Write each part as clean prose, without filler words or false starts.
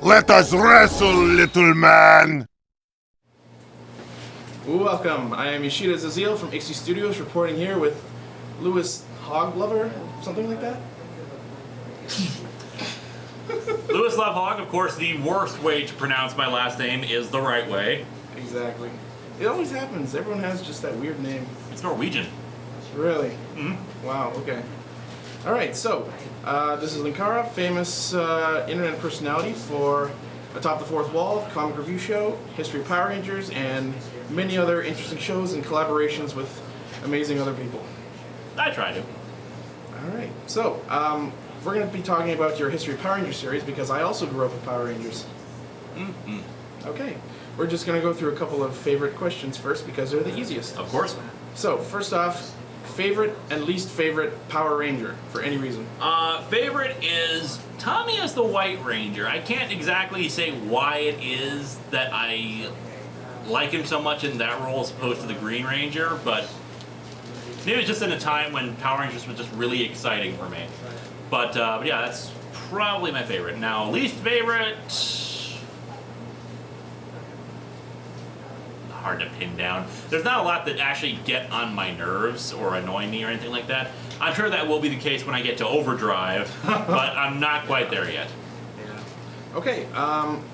Let us wrestle, little man! Welcome. I am Ichida Zeal from Ichida Studios, reporting here with Louis Hoglover, something like that. Louis Love Hog, of course, the worst way to pronounce my last name is the right way. Exactly. It always happens. Everyone has just that weird name. It's Norwegian. Really? Mm-hmm. Wow, okay. Alright, so, this is Linkara, famous internet personality for Atop the Fourth Wall, Comic Review Show, History of Power Rangers, and many other interesting shows and collaborations with amazing other people. I try to. Alright, so, we're going to be talking about your History of Power Rangers series because I also grew up with Power Rangers. Mm-hmm. Okay, we're just going to go through a couple of favorite questions first because they're the easiest. Of course. So, first off, favorite and least favorite Power Ranger for any reason? Favorite is Tommy as the White Ranger. I can't exactly say why it is that I like him so much in that role as opposed to the Green Ranger, but maybe it's just in a time when Power Rangers was just really exciting for me. But yeah, that's probably my favorite. Now, least favorite... hard to pin down. There's not a lot that actually get on my nerves or annoy me or anything like that. I'm sure that will be the case when I get to Overdrive, but I'm not quite there yet. Yeah. Okay,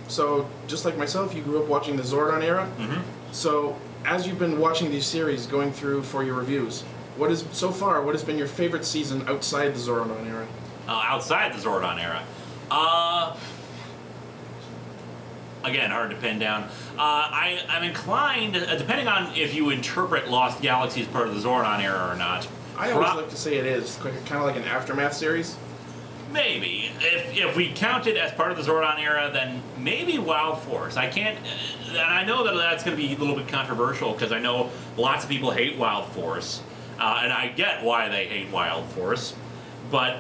so just like myself, you grew up watching the Zordon era. Mm-hmm. So as you've been watching these series, going through for your reviews, what has been your favorite season outside the Zordon era? Outside the Zordon era. Again, hard to pin down. I'm inclined, depending on if you interpret Lost Galaxy as part of the Zordon era or not. I always like to say it is, kind of like an Aftermath series. Maybe. If we count it as part of the Zordon era, then maybe Wild Force. I can't... and I know that that's going to be a little bit controversial, because I know lots of people hate Wild Force. And I get why they hate Wild Force. But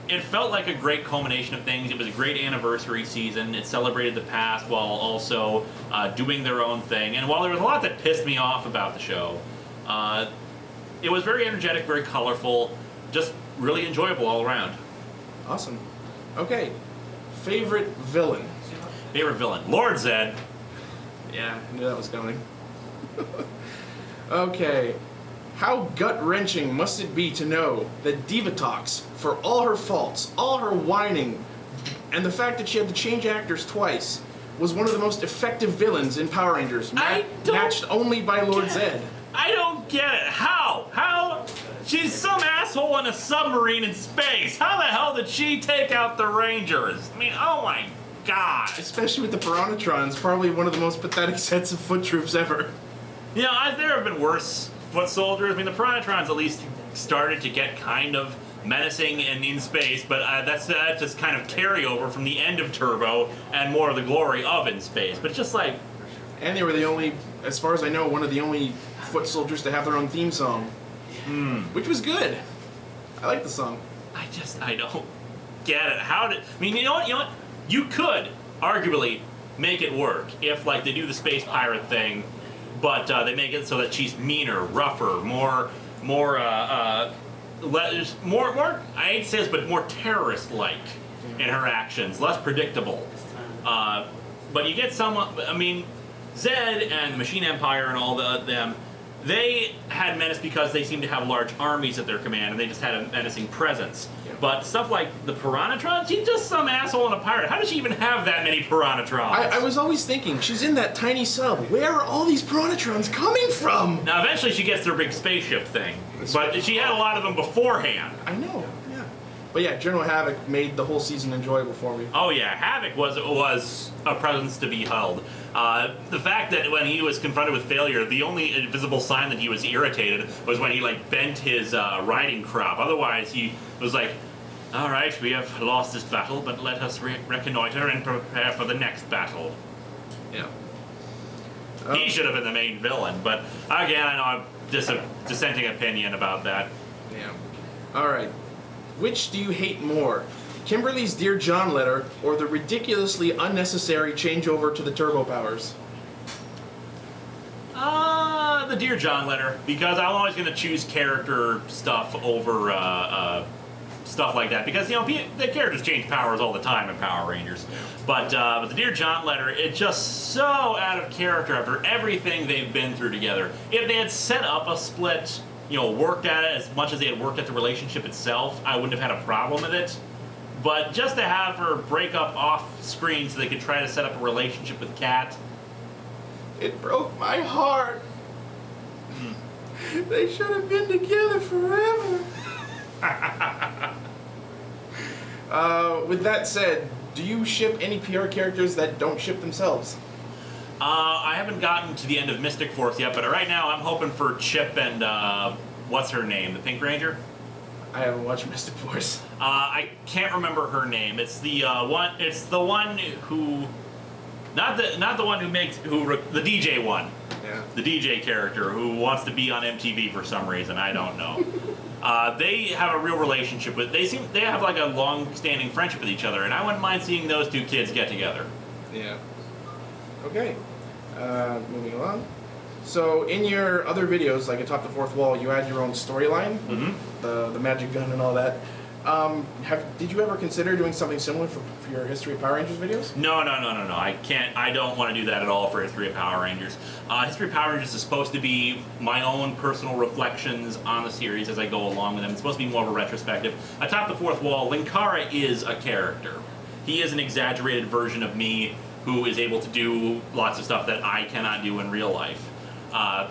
it felt like a great culmination of things. It was a great anniversary season. It celebrated the past while also doing their own thing. And while there was a lot that pissed me off about the show, it was very energetic, very colorful, just really enjoyable all around. Awesome. Okay, favorite villain? Favorite villain? Lord Zed. Yeah, I knew that was coming. Okay. How gut-wrenching must it be to know that Divatox, for all her faults, all her whining, and the fact that she had to change actors twice, was one of the most effective villains in Power Rangers, matched only by Lord Zed? I don't get it. How? How? She's some asshole in a submarine in space. How the hell did she take out the Rangers? I mean, oh my god. Especially with the Piranhatrons, probably one of the most pathetic sets of foot troops ever. You know, there have been worse foot soldiers. I mean, the Piranhatrons at least started to get kind of menacing and in space, but that's just kind of carryover from the end of Turbo and more of the glory of in space. But it's just like... And they were the only, as far as I know, one of the only foot soldiers to have their own theme song. Which was good. I like the song. I don't get it. I mean, you know what? You could arguably make it work if, like, they do the space pirate thing, but they make it so that she's meaner, rougher, more, I hate to say this, but more terrorist-like in her actions, less predictable. But you get someone, I mean, Zed and the Machine Empire and all them, they had menace because they seemed to have large armies at their command, and they just had a menacing presence. Yeah. But stuff like the Piranhatrons, she's just some asshole and a pirate. How does she even have that many Piranhatrons? I was always thinking, she's in that tiny sub. Where are all these Piranhatrons coming from? Now, eventually she gets their big spaceship thing, but she had a lot of them beforehand. I know, yeah. But yeah, General Havoc made the whole season enjoyable for me. Oh yeah, Havoc was a presence to be held. The fact that when he was confronted with failure, the only visible sign that he was irritated was when he like bent his riding crop. Otherwise, he was like, "All right, we have lost this battle, but let us reconnoiter and prepare for the next battle." Yeah. He should have been the main villain, but again, I know I'm dissenting opinion about that. Yeah. All right. Which do you hate more? Kimberly's Dear John letter, or the ridiculously unnecessary changeover to the turbo powers? The Dear John letter, because I'm always going to choose character stuff over stuff like that, because the characters change powers all the time in Power Rangers. But the Dear John letter, it's just so out of character after everything they've been through together. If they had set up a split, worked at it as much as they had worked at the relationship itself, I wouldn't have had a problem with it. But just to have her break up off screen so they could try to set up a relationship with Kat, it broke my heart. They should have been together forever. With that said, do you ship any PR characters that don't ship themselves? I haven't gotten to the end of Mystic Force yet, but right now I'm hoping for Chip and what's her name, the Pink Ranger? I haven't watched Mystic Force. I can't remember her name. It's the one. It's the one who, not the one who makes the DJ one. Yeah. The DJ character who wants to be on MTV for some reason. I don't know. They have a real relationship with. They have like a long-standing friendship with each other, and I wouldn't mind seeing those two kids get together. Yeah. Okay. Moving along. So in your other videos, like Atop the Fourth Wall, you had your own storyline, the magic gun and all that. Did you ever consider doing something similar for your History of Power Rangers videos? No. I can't. I don't want to do that at all for History of Power Rangers. History of Power Rangers is supposed to be my own personal reflections on the series as I go along with them. It's supposed to be more of a retrospective. Atop the Fourth Wall, Linkara is a character. He is an exaggerated version of me who is able to do lots of stuff that I cannot do in real life.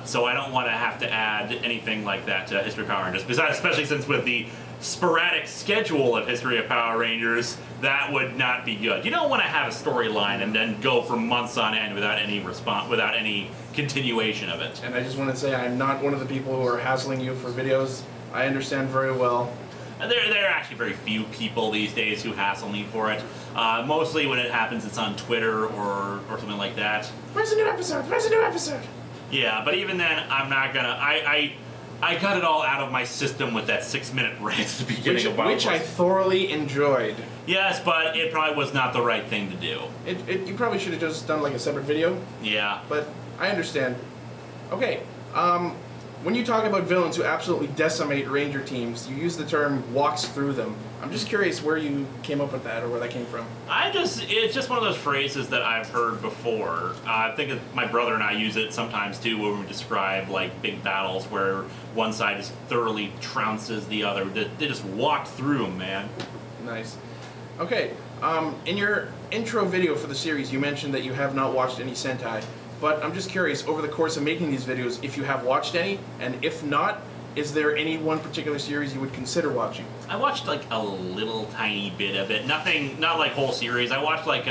So I don't want to have to add anything like that to History of Power Rangers, especially since with the sporadic schedule of History of Power Rangers, that would not be good. You don't want to have a storyline and then go for months on end without any response, without any continuation of it. And I just want to say I'm not one of the people who are hassling you for videos. I understand very well. There are actually very few people these days who hassle me for it. Mostly when it happens, it's on Twitter or something like that. Where's the new episode? Where's the new episode? Yeah, but even then, I'm not gonna. I got it all out of my system with that 6-minute rant at the beginning of which I thoroughly enjoyed. Yes, but it probably was not the right thing to do. You probably should have just done like a separate video. Yeah. But I understand. Okay. When you talk about villains who absolutely decimate Ranger teams, you use the term "walks through them." I'm just curious where you came up with that or where that came from. It's just one of those phrases that I've heard before. I think my brother and I use it sometimes too when we describe like big battles where one side just thoroughly trounces the other. They just walk through them, man. Nice. Okay. In your intro video for the series, you mentioned that you have not watched any Sentai. But I'm just curious, over the course of making these videos, if you have watched any, and if not, is there any one particular series you would consider watching? I watched like a little tiny bit of it. Nothing, not like whole series. I watched like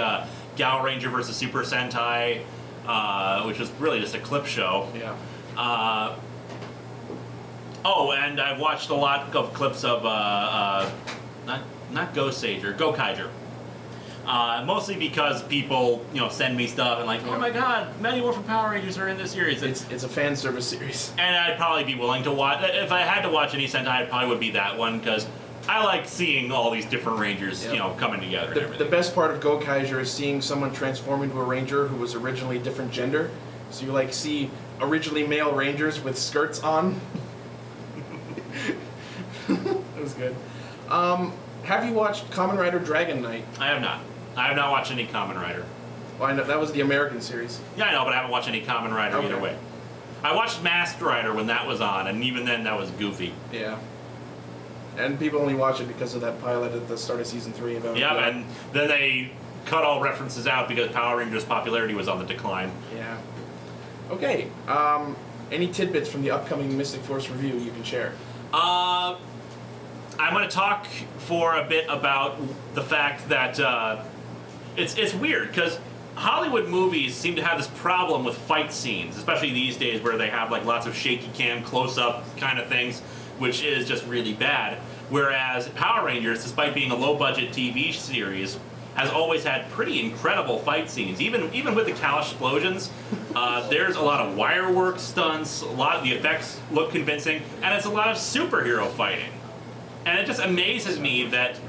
Gal Ranger versus Super Sentai, which was really just a clip show. Yeah. Oh, and I've watched a lot of clips of not Go Sage or Go Kaiser. Mostly because people, send me stuff and like, oh my god, many more from Power Rangers are in this series. It's a fan service series. And I'd probably be willing to watch. If I had to watch any Sentai, it probably would be that one because I like seeing all these different Rangers, coming together. And everything. The best part of Go Kaiser is seeing someone transform into a Ranger who was originally a different gender. So you see originally male Rangers with skirts on. That was good. Have you watched Kamen Rider Dragon Knight? I have not. I have not watched any Kamen Rider. Well, I know, that was the American series. Yeah, I know, but I haven't watched any Kamen Rider either way. I watched Masked Rider when that was on, and even then that was goofy. Yeah. And people only watch it because of that pilot at the start of season 3 of Yeah, and then they cut all references out because Power Rangers' popularity was on the decline. Yeah. Okay. Any tidbits from the upcoming Mystic Force review you can share? I'm going to talk for a bit about the fact that it's weird because Hollywood movies seem to have this problem with fight scenes, especially these days where they have like lots of shaky cam, close-up kind of things, which is just really bad. Whereas Power Rangers, despite being a low-budget TV series, has always had pretty incredible fight scenes. Even with the Kalash explosions, there's a lot of wire work stunts, a lot of the effects look convincing, and it's a lot of superhero fighting. And it just amazes me that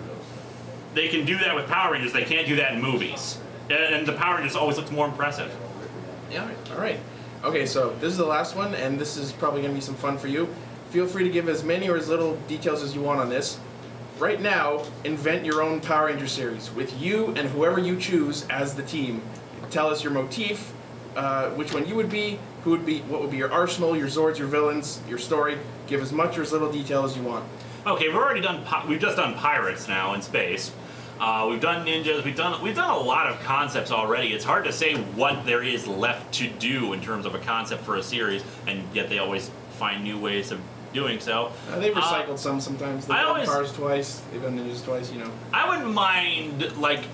they can do that with Power Rangers. They can't do that in movies. And the Power Rangers always looks more impressive. Yeah, all right. Okay, so this is the last one, and this is probably going to be some fun for you. Feel free to give as many or as little details as you want on this. right now, invent your own Power Ranger series with you and whoever you choose as the team. Tell us your motif, which one you would be, who would be, what would be your arsenal, your Zords, your villains, your story. Give as much or as little detail as you want. Okay, we've already done. We've just done pirates now in space. We've done ninjas. We've done a lot of concepts already. It's hard to say what there is left to do in terms of a concept for a series, and yet they always find new ways of doing so. They've recycled sometimes. They've done cars twice. They've done ninjas twice. You know. I wouldn't mind like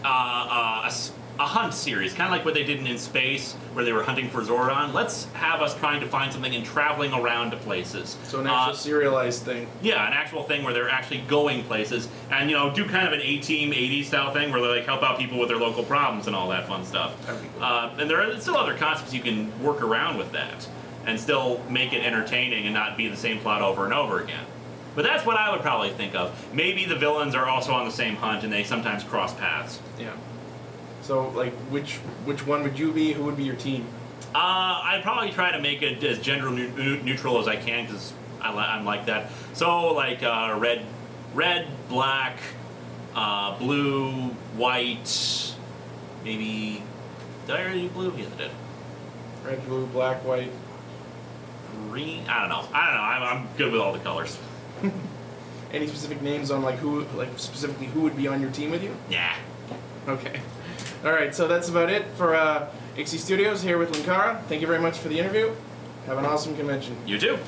a hunt series, kind of like what they did in Space, where they were hunting for Zordon. Let's have us trying to find something and traveling around to places. So an actual serialized thing. Yeah, an actual thing where they're actually going places, and do kind of an A-Team 80s style thing where they like help out people with their local problems and all that fun stuff. That'd be cool. And there are still other concepts you can work around with that, and still make it entertaining and not be the same plot over and over again. But that's what I would probably think of. Maybe the villains are also on the same hunt and they sometimes cross paths. Yeah. So, like, which one would you be? Who would be your team? I'd probably try to make it as gender neutral as I can, because I'm like that. So, like, red, black, blue, white, maybe. Did I already do blue? Yes, I did. Red, blue, black, white. Green? I don't know. I'm good with all the colors. Any specific names on, like, specifically who would be on your team with you? Yeah. Okay. All right, so that's about it for Ixie Studios here with Linkara. Thank you very much for the interview. Have an awesome convention. You too.